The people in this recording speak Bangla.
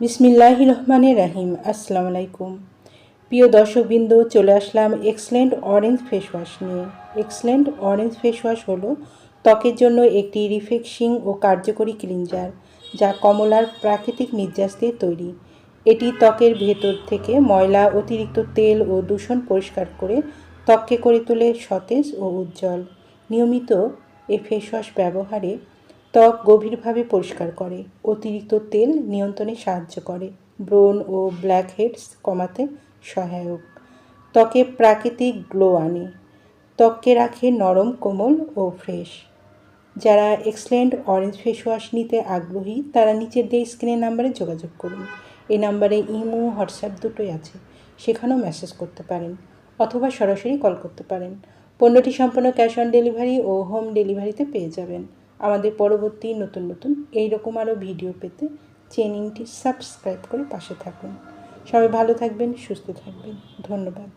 বিসমিল্লাহির রহমানির রহিম। আসসালামু আলাইকুম। প্রিয় দর্শকবৃন্দ, চলে আসলাম এক্সেলেন্ট অরেঞ্জ ফেস ওয়াশ নিয়ে। এক্সেলেন্ট অরেঞ্জ ফেস ওয়াশ হলো ত্বকের জন্য একটি রিফ্রেশিং ও কার্যকরী ক্লিনজার, যা কমলার প্রাকৃতিক নির্যাস দিয়ে তৈরি। এটি ত্বকের ভেতর থেকে ময়লা, অতিরিক্ত তেল ও দূষণ পরিষ্কার করে ত্বককে করে তোলে সতেজ ও উজ্জ্বল। নিয়মিত এই ফেস ওয়াশ ব্যবহারে ত্বক গভীরভাবে পরিষ্কার করে, অতিরিক্ত তেল নিয়ন্ত্রণে সাহায্য করে, ব্রণ ও ব্ল্যাকহেডস কমাতে সহায়ক, ত্বকে প্রাকৃতিক গ্লো আনে, ত্বককে রাখে নরম, কোমল ও ফ্রেশ। যারা এক্সেলেন্ট অরেঞ্জ ফেস ওয়াশ নিতে আগ্রহী তারা নিচের দিয়ে স্ক্রিনের নাম্বারে যোগাযোগ করুন। এই নাম্বারে ইমো, হোয়াটসঅ্যাপ দুটোই আছে, সেখানেও মেসেজ করতে পারেন অথবা সরাসরি কল করতে পারেন। পণ্যটি সম্পূর্ণ ক্যাশ অন ডেলিভারি ও হোম ডেলিভারিতে পেয়ে যাবেন। আমাদের পরবর্তী নতুন নতুন এইরকম আরও ভিডিও পেতে চ্যানেলটি সাবস্ক্রাইব করে পাশে থাকুন। সবাই ভালো থাকবেন, সুস্থ থাকবেন। ধন্যবাদ।